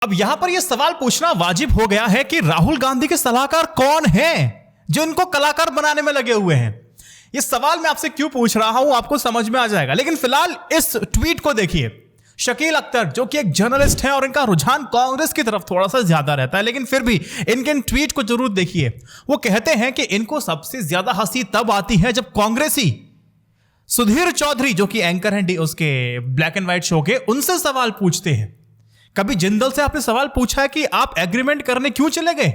अब यहां पर यह सवाल पूछना वाजिब हो गया है कि राहुल गांधी के सलाहकार कौन हैं जो इनको कलाकार बनाने में लगे हुए हैं। यह सवाल मैं आपसे क्यों पूछ रहा हूं आपको समझ में आ जाएगा, लेकिन फिलहाल इस ट्वीट को देखिए। शकील अख्तर जो कि एक जर्नलिस्ट हैं और इनका रुझान कांग्रेस की तरफ थोड़ा सा ज्यादा रहता है, लेकिन फिर भी इनके इन ट्वीट को जरूर देखिए। वो कहते हैं कि इनको सबसे ज्यादा हंसी तब आती है जब कांग्रेसी सुधीर चौधरी जो कि एंकर हैं उसके ब्लैक एंड व्हाइट शो के, उनसे सवाल पूछते हैं। कभी जिंदल से आपने सवाल पूछा है कि आप एग्रीमेंट करने क्यों चले गए?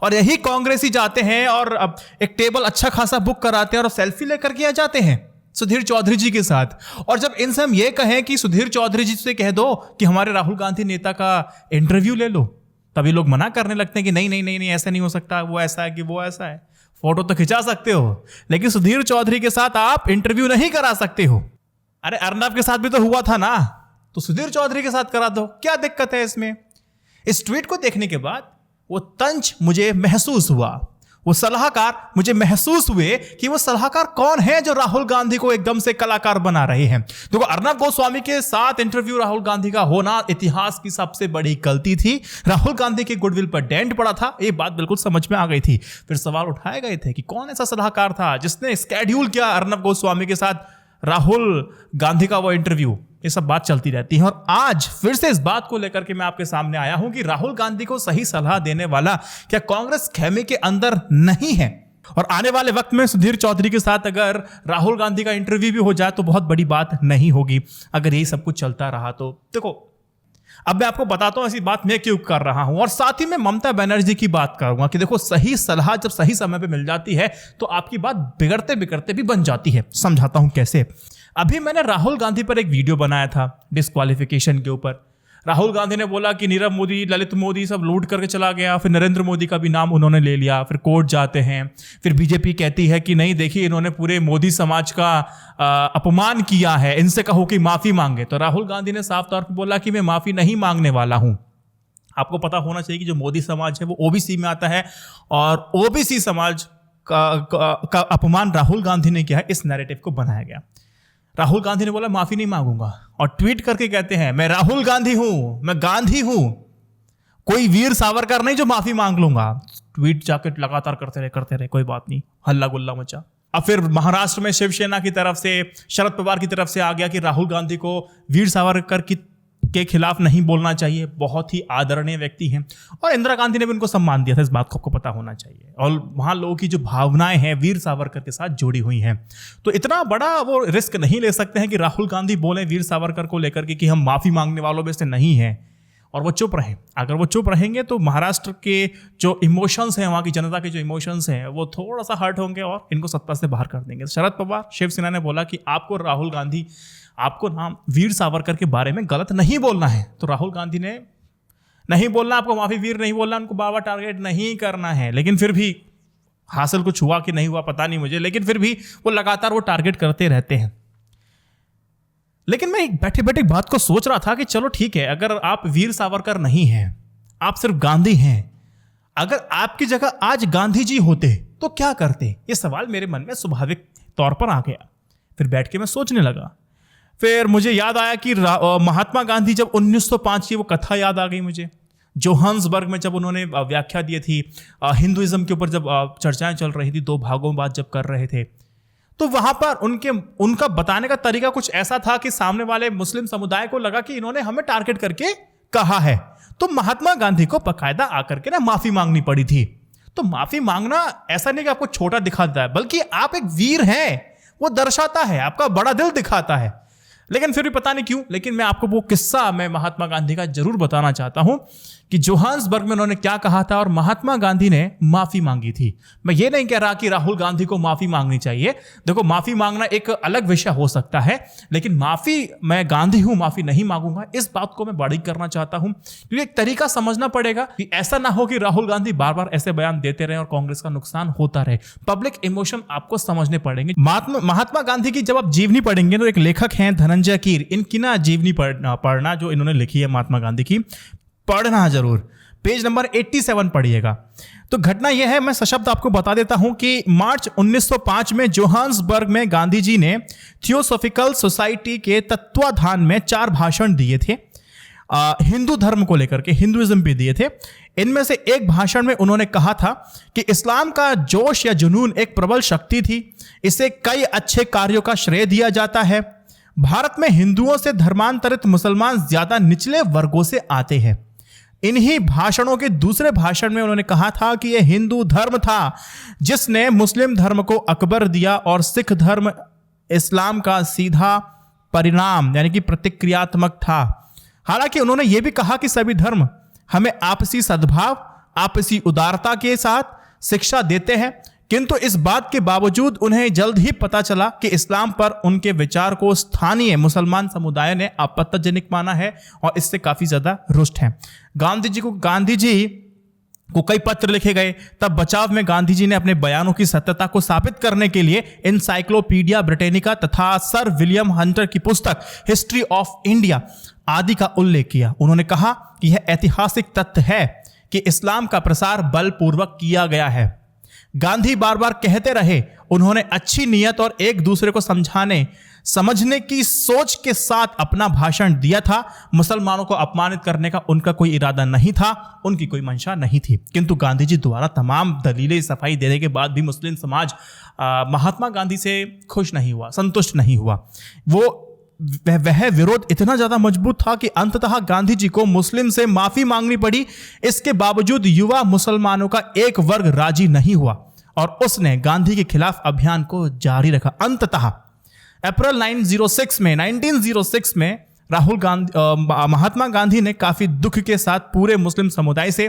और यही कांग्रेसी जाते हैं और अब एक टेबल अच्छा खासा बुक कराते हैं और सेल्फी लेकर के आ जाते हैं सुधीर चौधरी जी के साथ। और जब इनसे हम ये कहें कि सुधीर चौधरी जी से कह दो कि हमारे राहुल गांधी नेता का इंटरव्यू ले लो, तभी लोग मना करने लगते हैं कि नहीं नहीं नहीं नहीं ऐसा नहीं हो सकता, वो ऐसा है कि वो ऐसा है। फोटो तो खिंचा सकते हो लेकिन सुधीर चौधरी के साथ आप इंटरव्यू नहीं करा सकते हो। अरे अर्नब के साथ भी तो हुआ था ना, तो सुधीर चौधरी के साथ करा दो, क्या दिक्कत है इसमें? इस ट्वीट को देखने के बाद वो तंज मुझे महसूस हुआ, वो सलाहकार मुझे महसूस हुए कि वो सलाहकार कौन है जो राहुल गांधी को एकदम से कलाकार बना रहे हैं। देखो अर्नब गोस्वामी के साथ इंटरव्यू राहुल गांधी का होना इतिहास की सबसे बड़ी गलती थी। राहुल गांधी के गुडविल पर डेंट पड़ा था, ये बात बिल्कुल समझ में आ गई थी। फिर सवाल उठाए गए थे कि कौन ऐसा सलाहकार था जिसने स्केड्यूल किया अर्नब गोस्वामी के साथ राहुल गांधी का वो इंटरव्यू। ये सब बात चलती रहती है और आज फिर से इस बात को लेकर के मैं आपके सामने आया हूं कि राहुल गांधी को सही सलाह देने वाला क्या कांग्रेस खेमे के अंदर नहीं है? और आने वाले वक्त में सुधीर चौधरी के साथ अगर राहुल गांधी का इंटरव्यू भी हो जाए तो बहुत बड़ी बात नहीं होगी अगर यही सब कुछ चलता रहा तो। देखो अब मैं आपको बताता हूं ऐसी बात मैं क्यों कर रहा हूं, और साथ ही मैं ममता बनर्जी की बात करूंगा कि देखो सही सलाह जब सही समय पे मिल जाती है तो आपकी बात बिगड़ते बिगड़ते भी बन जाती है। समझाता हूं कैसे। अभी मैंने राहुल गांधी पर एक वीडियो बनाया था डिस्क्वालिफिकेशन के ऊपर। राहुल गांधी ने बोला कि नीरव मोदी, ललित मोदी सब लूट करके चला गया, फिर नरेंद्र मोदी का भी नाम उन्होंने ले लिया, फिर कोर्ट जाते हैं। फिर बीजेपी कहती है कि नहीं देखिए इन्होंने पूरे मोदी समाज का अपमान किया है, इनसे कहो कि माफी मांगे। तो राहुल गांधी ने साफ तौर पर बोला कि मैं माफी नहीं मांगने वाला हूं। आपको पता होना चाहिए कि जो मोदी समाज है वो ओबीसी में आता है और ओबीसी समाज का अपमान राहुल गांधी ने किया है, इस नैरेटिव को बनाया गया। राहुल गांधी ने बोला माफी नहीं मांगूंगा और ट्वीट करके कहते हैं मैं राहुल गांधी हूं, मैं गांधी हूं, कोई वीर सावरकर नहीं जो माफी मांग लूंगा। ट्वीट जाके लगातार करते रहे, कोई बात नहीं, हल्ला गुल्ला मचा। अब फिर महाराष्ट्र में शिवसेना की तरफ से, शरद पवार की तरफ से आ गया कि राहुल गांधी को वीर सावरकर के खिलाफ नहीं बोलना चाहिए, बहुत ही आदरणीय व्यक्ति हैं। और इंदिरा गांधी ने भी उनको सम्मान दिया था, इस बात को आपको पता होना चाहिए। और वहां लोगों की जो भावनाएं हैं वीर सावरकर के साथ जुड़ी हुई हैं, तो इतना बड़ा वो रिस्क नहीं ले सकते हैं कि राहुल गांधी बोले वीर सावरकर को लेकर के कि हम माफी मांगने वालों में से नहीं हैं और वो चुप रहें। अगर वो चुप रहेंगे तो महाराष्ट्र के जो इमोशंस हैं, वहाँ की जनता के जो इमोशंस हैं वो थोड़ा सा हर्ट होंगे और इनको सत्ता से बाहर कर देंगे। शरद पवार, शिवसेना ने बोला कि आपको राहुल गांधी, आपको नाम वीर सावरकर के बारे में गलत नहीं बोलना है। तो राहुल गांधी ने नहीं बोलना, आपको माफी वीर नहीं बोलना, उनको बाबा टारगेट नहीं करना है। लेकिन फिर भी हासिल कुछ हुआ कि नहीं हुआ पता नहीं मुझे, लेकिन फिर भी वो लगातार वो टारगेट करते रहते हैं। लेकिन मैं बैठे बैठे बात को सोच रहा था कि चलो ठीक है, अगर आप वीर सावरकर नहीं हैं, आप सिर्फ गांधी हैं, अगर आपकी जगह आज गांधी जी होते तो क्या करते? ये सवाल मेरे मन में स्वाभाविक तौर पर आ गया। फिर बैठ के मैं सोचने लगा। फिर मुझे याद आया कि महात्मा गांधी जब 1905 की वो कथा याद आ गई मुझे, जोहान्सबर्ग में जब उन्होंने व्याख्या दी थी हिंदुइज्म के ऊपर, जब चर्चाएं चल रही थी, 2 भागों में बात जब कर रहे थे, तो वहां पर उनका बताने का तरीका कुछ ऐसा था कि सामने वाले मुस्लिम समुदाय को लगा कि इन्होंने हमें टारगेट करके कहा है। तो महात्मा गांधी को बाकायदा आकर के ना माफी मांगनी पड़ी थी। तो माफी मांगना ऐसा नहीं कि आपको छोटा दिखाता है, बल्कि आप एक वीर हैं, वो दर्शाता है, आपका बड़ा दिल दिखाता है। लेकिन फिर भी पता नहीं क्यों, लेकिन मैं आपको वो किस्सा मैं महात्मा गांधी का जरूर बताना चाहता हूं कि जोहान्सबर्ग में उन्होंने क्या कहा था और महात्मा गांधी ने माफी मांगी थी। मैं ये नहीं कह रहा कि राहुल गांधी को माफी मांगनी चाहिए। देखो माफी मांगना एक अलग विषय हो सकता है, लेकिन माफी, मैं गांधी हूं माफी नहीं मांगूंगा, इस बात को मैं बड़ी करना चाहता हूं। क्योंकि एक तरीका समझना पड़ेगा कि ऐसा ना हो कि राहुल गांधी बार बार ऐसे बयान देते रहे और कांग्रेस का नुकसान होता रहे। पब्लिक इमोशन आपको समझने पड़ेंगे। महात्मा गांधी की जब आप जीवनी पढ़ेंगे तो एक लेखक हैं धनंजय कीर, इनकी ना जीवनी पढ़ना जो इन्होंने लिखी है महात्मा गांधी की, पढ़ना जरूर। पेज नंबर 87 पढ़िएगा। तो घटना यह है, मैं सशब्द आपको बता देता हूं कि मार्च 1905 में जोहान्सबर्ग में गांधी जी ने थियोसॉफिकल सोसाइटी के तत्वाधान में 4 भाषण दिए थे। हिंदू धर्म को लेकर के, हिंदुइज्म भी दिए थे। इनमें से एक भाषण में उन्होंने कहा था कि इस्लाम का जोश या जुनून एक प्रबल शक्ति थी, इसे कई अच्छे कार्यों का श्रेय दिया जाता है। भारत में हिंदुओं से धर्मांतरित मुसलमान ज्यादा निचले वर्गों से आते हैं। इन्हीं भाषणों के दूसरे भाषण में उन्होंने कहा था कि यह हिंदू धर्म था जिसने मुस्लिम धर्म को अकबर दिया और सिख धर्म इस्लाम का सीधा परिणाम यानी कि प्रतिक्रियात्मक था। हालांकि उन्होंने यह भी कहा कि सभी धर्म हमें आपसी सद्भाव, आपसी उदारता के साथ शिक्षा देते हैं, किंतु इस बात के बावजूद उन्हें जल्द ही पता चला कि इस्लाम पर उनके विचार को स्थानीय मुसलमान समुदाय ने आपत्तिजनक माना है और इससे काफी ज्यादा रुष्ट हैं। गांधी जी को कई पत्र लिखे गए। तब बचाव में गांधी जी ने अपने बयानों की सत्यता को साबित करने के लिए एनसाइक्लोपीडिया ब्रिटानिका तथा सर विलियम हंटर की पुस्तक हिस्ट्री ऑफ इंडिया आदि का उल्लेख किया। उन्होंने कहा कि यह ऐतिहासिक तथ्य है कि इस्लाम का प्रसार बलपूर्वक किया गया है। गांधी बार बार कहते रहे, उन्होंने अच्छी नीयत और एक दूसरे को समझने की सोच के साथ अपना भाषण दिया था। मुसलमानों को अपमानित करने का उनका कोई इरादा नहीं था, उनकी कोई मंशा नहीं थी। किंतु गांधी जी द्वारा तमाम दलीलें सफाई देने के बाद भी मुस्लिम समाज महात्मा गांधी से खुश नहीं हुआ, संतुष्ट नहीं हुआ। वह विरोध इतना ज्यादा मजबूत था कि अंततः गांधी जी को मुस्लिम से माफी मांगनी पड़ी। इसके बावजूद युवा मुसलमानों का एक वर्ग राजी नहीं हुआ और उसने गांधी के खिलाफ अभियान को जारी रखा। अंततः अप्रैल 1906 में राहुल गांधी महात्मा गांधी ने काफी दुख के साथ पूरे मुस्लिम समुदाय से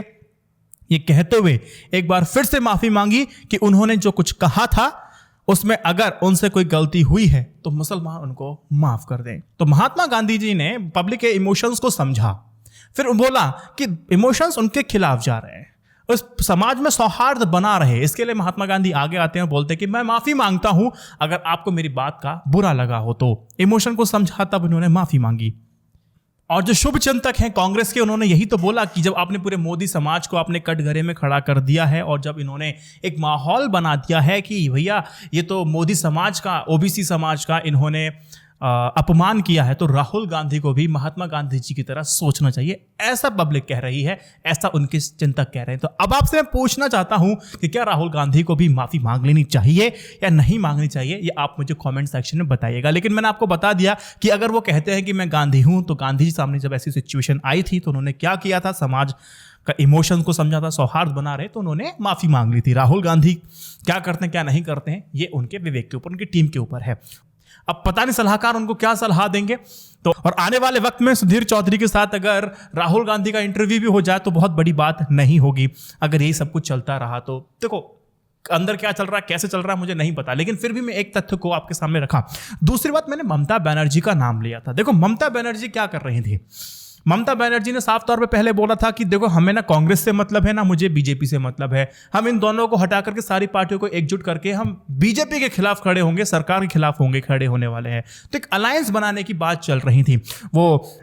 ये कहते हुए एक बार फिर से माफी मांगी कि उन्होंने जो कुछ कहा था उसमें अगर उनसे कोई गलती हुई है तो मुसलमान उनको माफ कर दें। तो महात्मा गांधी जी ने पब्लिक के इमोशंस को समझा, फिर बोला कि इमोशंस उनके खिलाफ जा रहे हैं, उस समाज में सौहार्द बना रहे। इसके लिए महात्मा गांधी आगे आते हैं, बोलते हैं कि मैं माफी मांगता हूं अगर आपको मेरी बात का बुरा लगा हो तो। इमोशन को समझा, तब उन्होंने माफी मांगी। और जो शुभ चिंतक हैं कांग्रेस के, उन्होंने यही तो बोला कि जब आपने पूरे मोदी समाज को अपने कटघरे में खड़ा कर दिया है और जब इन्होंने एक माहौल बना दिया है कि भैया ये तो मोदी समाज का, ओबीसी समाज का इन्होंने अपमान किया है, तो राहुल गांधी को भी महात्मा गांधी जी की तरह सोचना चाहिए। ऐसा पब्लिक कह रही है, ऐसा उनके चिंतक कह रहे हैं। तो अब आपसे मैं पूछना चाहता हूं कि क्या राहुल गांधी को भी माफी मांग लेनी चाहिए या नहीं मांगनी चाहिए, ये आप मुझे कमेंट सेक्शन में बताइएगा। लेकिन मैंने आपको बता दिया कि अगर वो कहते हैं कि मैं गांधी हूं, तो गांधी जी सामने जब ऐसी सिचुएशन आई थी तो उन्होंने क्या किया था, समाज का इमोशन को समझा था, सौहार्द बना रहे, तो उन्होंने माफी मांग ली थी। राहुल गांधी क्या करते हैं क्या नहीं करते हैं, ये उनके विवेक के ऊपर, उनकी टीम के ऊपर है। अब पता नहीं सलाहकार उनको क्या सलाह देंगे। तो और आने वाले वक्त में सुधीर चौधरी के साथ अगर राहुल गांधी का इंटरव्यू भी हो जाए तो बहुत बड़ी बात नहीं होगी। अगर यही सब कुछ चलता रहा तो देखो अंदर क्या चल रहा है, कैसे चल रहा है मुझे नहीं पता, लेकिन फिर भी मैं एक तथ्य को आपके सामने रखा। दूसरी बात, मैंने ममता बनर्जी का नाम लिया था। देखो ममता बनर्जी क्या कर रही थी। ममता बनर्जी ने साफ तौर पे पहले बोला था कि देखो हमें ना कांग्रेस से मतलब है ना मुझे बीजेपी से मतलब है, हम इन दोनों को हटा करके सारी पार्टियों को एकजुट करके हम बीजेपी के खिलाफ खड़े होंगे, सरकार के खिलाफ होंगे, खड़े होने वाले हैं। तो एक अलायंस बनाने की बात चल रही थी। वो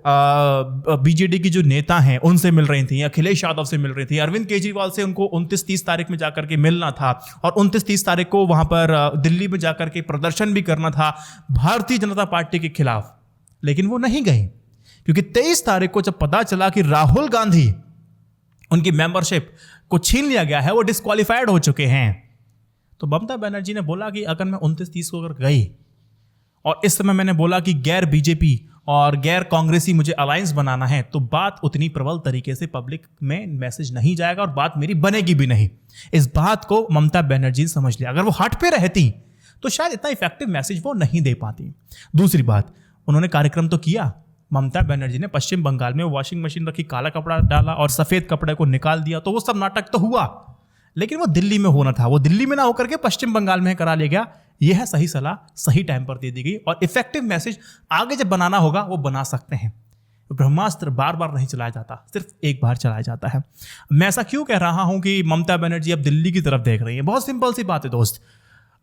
बीजेडी की जो नेता हैं उनसे मिल रही थी, अखिलेश यादव से मिल रही थी, अरविंद केजरीवाल से उनको 29-30 तारीख में जाकर के मिलना था और 29-30 तारीख को वहां पर दिल्ली में जाकर के प्रदर्शन भी करना था भारतीय जनता पार्टी के खिलाफ। लेकिन वो नहीं गए क्योंकि 23 तारीख को जब पता चला कि राहुल गांधी उनकी मेंबरशिप को छीन लिया गया है, वो डिस्क्वालीफाइड हो चुके हैं, तो ममता बनर्जी ने बोला कि अगर मैं 29-30 को अगर गई और इस समय मैंने बोला कि गैर बीजेपी और गैर कांग्रेसी मुझे अलायंस बनाना है, तो बात उतनी प्रबल तरीके से पब्लिक में मैसेज नहीं जाएगा और बात मेरी बनेगी भी नहीं। इस बात को ममता बनर्जी समझ लिया। अगर वो हट पे रहती तो शायद इतना इफेक्टिव मैसेज वो नहीं दे पाती। दूसरी बात, उन्होंने कार्यक्रम तो किया। ममता बनर्जी ने पश्चिम बंगाल में वॉशिंग मशीन रखी, काला कपड़ा डाला और सफेद कपड़े को निकाल दिया, तो वो सब नाटक तो हुआ, लेकिन वो दिल्ली में होना था, वो दिल्ली में ना होकर के पश्चिम बंगाल में करा लिया गया। यह है सही सलाह, सही टाइम पर दे दी गई और इफेक्टिव मैसेज आगे जब बनाना होगा वो बना सकते हैं। ब्रह्मास्त्र बार बार नहीं चलाया जाता, सिर्फ एक बार चलाया जाता है। मैं ऐसा क्यों कह रहा हूं कि ममता बनर्जी अब दिल्ली की तरफ देख रही है? बहुत सिंपल सी बात है दोस्त।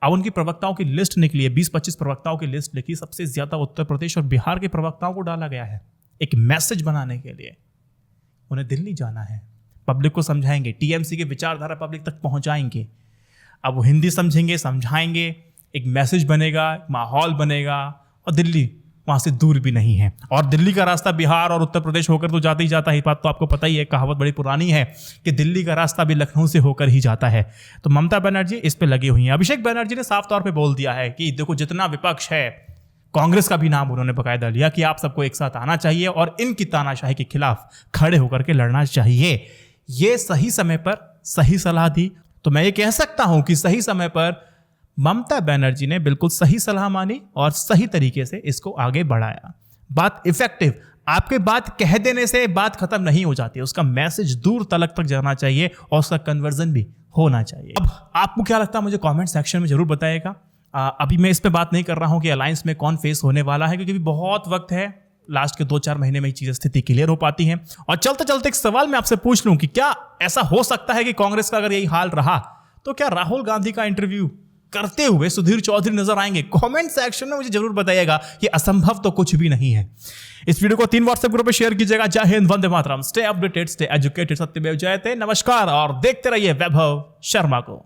अब उनकी प्रवक्ताओं की लिस्ट निकली है, 20-25 प्रवक्ताओं की लिस्ट लिखी, सबसे ज्यादा उत्तर प्रदेश और बिहार के प्रवक्ताओं को डाला गया है। एक मैसेज बनाने के लिए उन्हें दिल्ली जाना है, पब्लिक को समझाएंगे, टीएमसी के विचारधारा पब्लिक तक पहुंचाएंगे। अब वो हिंदी समझेंगे, समझाएंगे, एक मैसेज बनेगा, माहौल बनेगा और दिल्ली वहां से दूर भी नहीं है। और दिल्ली का रास्ता बिहार और उत्तर प्रदेश होकर तो जाता ही जाता है, बात तो आपको पता ही है, कहावत बड़ी पुरानी है कि दिल्ली का रास्ता भी लखनऊ से होकर ही जाता है। तो ममता बनर्जी इस पे लगी हुई हैं। अभिषेक बनर्जी ने साफ तौर पे बोल दिया है कि देखो जितना विपक्ष है, कांग्रेस का भी नाम उन्होंने बकायदा लिया कि आप सबको एक साथ आना चाहिए और इनकी तानाशाही के खिलाफ खड़े होकर के लड़ना चाहिए। ये सही समय पर सही सलाह दी। तो मैं ये कह सकता हूं कि सही समय पर ममता बनर्जी ने बिल्कुल सही सलाह मानी और सही तरीके से इसको आगे बढ़ाया। बात इफेक्टिव, आपके बात कह देने से बात खत्म नहीं हो जाती, उसका मैसेज दूर तक जाना चाहिए और उसका कन्वर्जन भी होना चाहिए। अब आपको क्या लगता है मुझे कमेंट सेक्शन में जरूर बताइएगा। अभी मैं इस पे बात नहीं कर रहा हूं कि अलायंस में कौन फेस होने वाला है, क्योंकि बहुत वक्त है, लास्ट के 2-4 महीने में ही चीजें स्थिति क्लियर हो पाती हैं। और चलते चलते एक सवाल मैं आपसे पूछ लूं कि क्या ऐसा हो सकता है कि कांग्रेस का अगर यही हाल रहा तो क्या राहुल गांधी का इंटरव्यू करते हुए सुधीर चौधरी नजर आएंगे? कमेंट सेक्शन में मुझे जरूर बताइएगा कि असंभव तो कुछ भी नहीं है। इस वीडियो को 3 व्हाट्सएप ग्रुप में शेयर कीजिएगा। जय Hind, Vande Mataram, stay updated, stay educated, सत्यमेव जयते। नमस्कार और देखते रहिए वैभव शर्मा को।